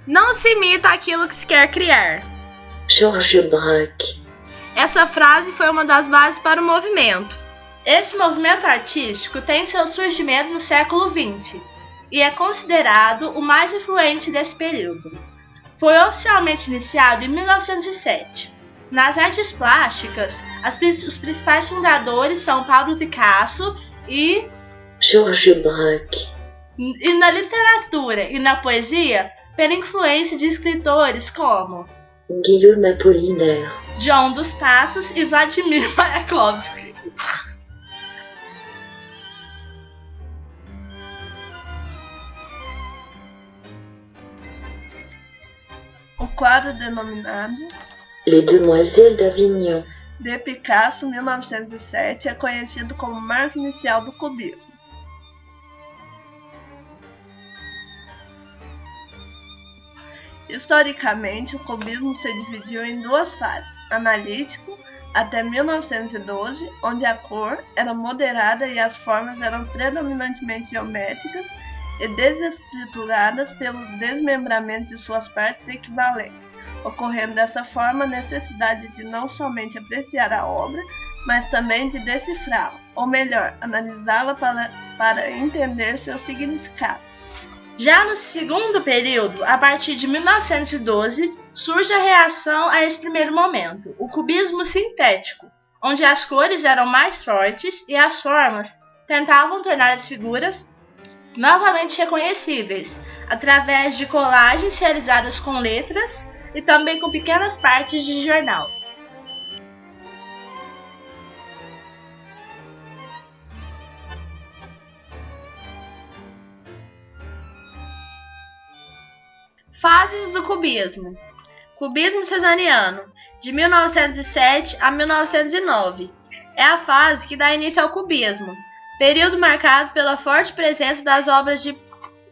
Não se imita aquilo que se quer criar. Georges Braque. Essa frase foi uma das bases para o movimento. Esse movimento artístico tem seu surgimento no século XX e é considerado o mais influente desse período. Foi oficialmente iniciado em 1907. Nas artes plásticas, os principais fundadores são Pablo Picasso e Georges Braque. E na literatura e na poesia, pela influência de escritores como Guillaume Apollinaire, João dos Passos e Vladimir Mayakovsky. O quadro denominado Les Demoiselles d'Avignon, de Picasso, 1907, é conhecido como marco inicial do cubismo. Historicamente, o cubismo se dividiu em duas fases: analítico, até 1912, onde a cor era moderada e as formas eram predominantemente geométricas e desestruturadas pelo desmembramento de suas partes equivalentes, ocorrendo dessa forma a necessidade de não somente apreciar a obra, mas também de decifrá-la, ou melhor, analisá-la para entender seu significado. Já no segundo período, a partir de 1912, surge a reação a esse primeiro momento, o cubismo sintético, onde as cores eram mais fortes e as formas tentavam tornar as figuras novamente reconhecíveis, através de colagens realizadas com letras e também com pequenas partes de jornal. Fases do cubismo. Cubismo cesariano, de 1907 a 1909. É a fase que dá início ao cubismo, período marcado pela forte presença das obras de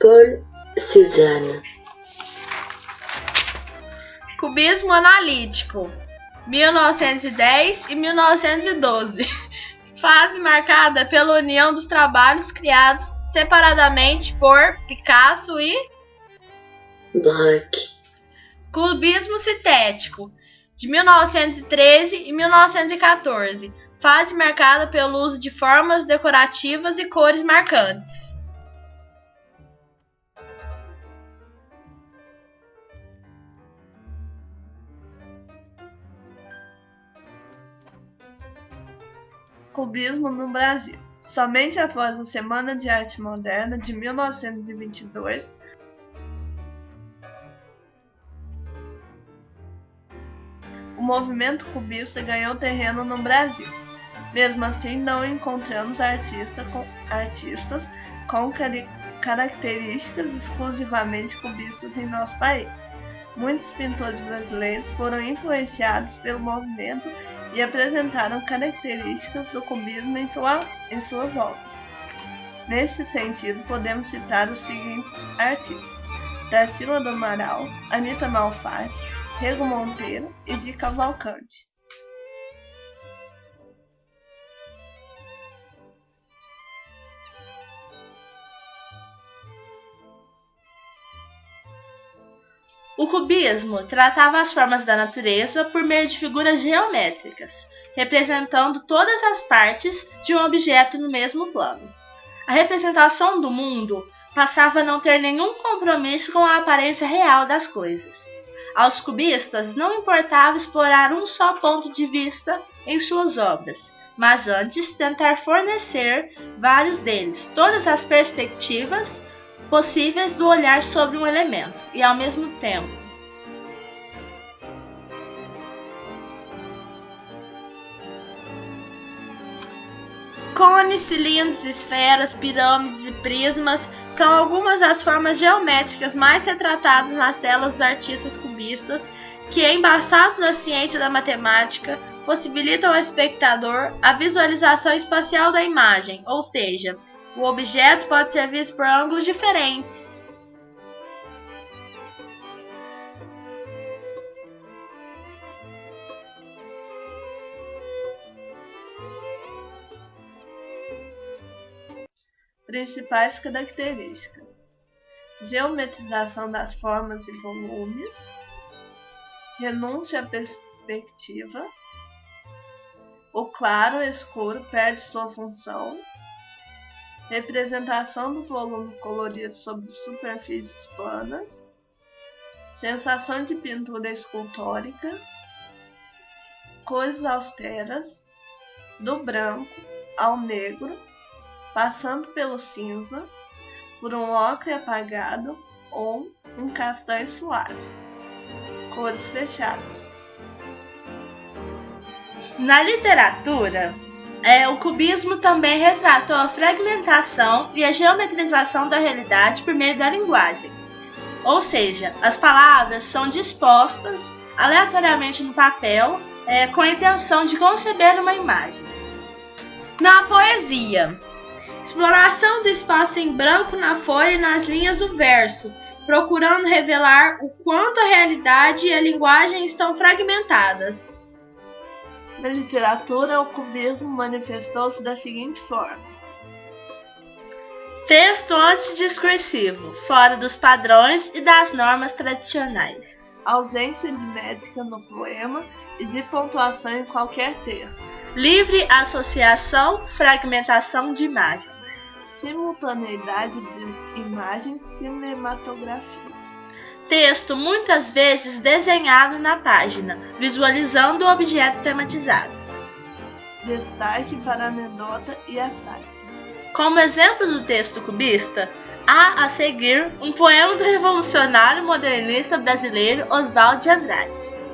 Paul Cézanne. Cubismo analítico, 1910 e 1912. Fase marcada pela união dos trabalhos criados separadamente por Picasso e Braque. Cubismo sintético, de 1913 e 1914. Fase marcada pelo uso de formas decorativas e cores marcantes. Cubismo no Brasil. Somente após a Semana de Arte Moderna de 1922, o movimento cubista ganhou terreno no Brasil. Mesmo assim, não encontramos artistas com características exclusivamente cubistas em nosso país. Muitos pintores brasileiros foram influenciados pelo movimento e apresentaram características do cubismo em suas obras. Neste sentido, podemos citar os seguintes artistas: Tarsila do Amaral, Anita Malfatti, Rego Monteiro e de Cavalcante. O cubismo tratava as formas da natureza por meio de figuras geométricas, representando todas as partes de um objeto no mesmo plano. A representação do mundo passava a não ter nenhum compromisso com a aparência real das coisas. Aos cubistas não importava explorar um só ponto de vista em suas obras, mas antes tentar fornecer vários deles, todas as perspectivas possíveis do olhar sobre um elemento, e ao mesmo tempo cones, cilindros, esferas, pirâmides e prismas são algumas das formas geométricas mais retratadas nas telas dos artistas cubistas que, embaçados na ciência da matemática, possibilitam ao espectador a visualização espacial da imagem, ou seja, o objeto pode ser visto por ângulos diferentes. Principais características: geometrização das formas e volumes, renúncia à perspectiva, o claro e escuro perde sua função, representação do volume colorido sobre superfícies planas, sensação de pintura escultórica, cores austeras, do branco ao negro, passando pelo cinza, por um ocre apagado ou um castanho suave. Cores fechadas. Na literatura, o cubismo também retratou a fragmentação e a geometrização da realidade por meio da linguagem. Ou seja, as palavras são dispostas aleatoriamente no papel com a intenção de conceber uma imagem. Na poesia, exploração do espaço em branco na folha e nas linhas do verso, procurando revelar o quanto a realidade e a linguagem estão fragmentadas. Na literatura, o cubismo manifestou-se da seguinte forma: texto antidiscursivo, fora dos padrões e das normas tradicionais. Ausência de métrica no poema e de pontuação em qualquer texto. Livre associação, fragmentação de imagens. Simultaneidade de imagem e cinematografia. Texto muitas vezes desenhado na página, visualizando o objeto tematizado. Destaque para anedota e assaio. Como exemplo do texto cubista, há a seguir um poema do revolucionário modernista brasileiro Oswald de Andrade.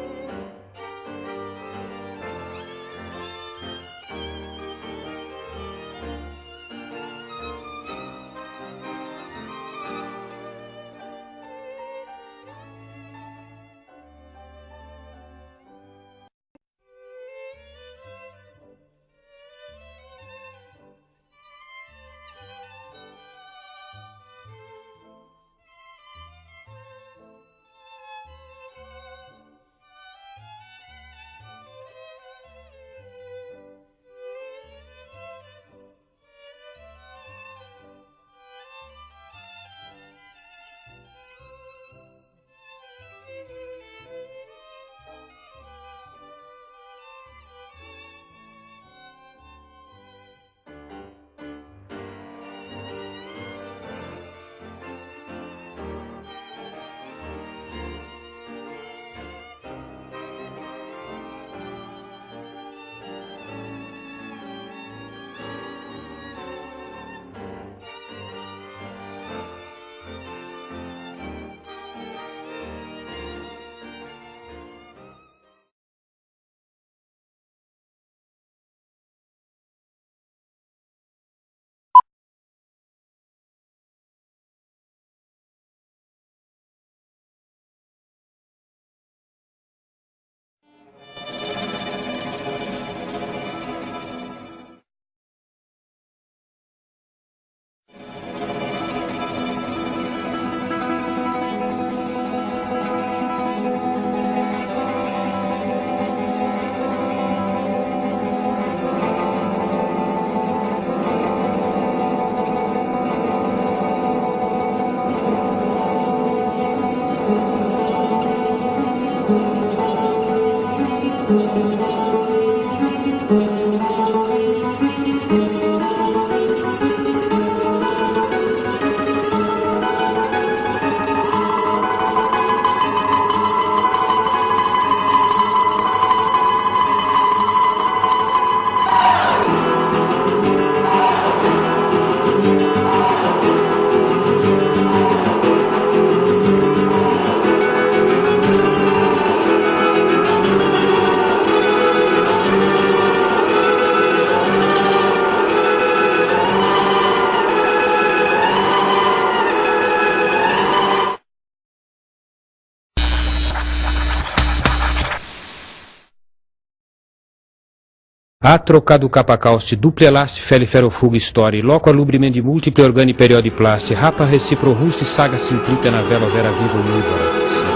A trocado capacauste duple elasti feliferofuga story, loco alubrimendi multiple organi periodi plasti, rapa recipro rusti saga simplita na vela vera vivo univora.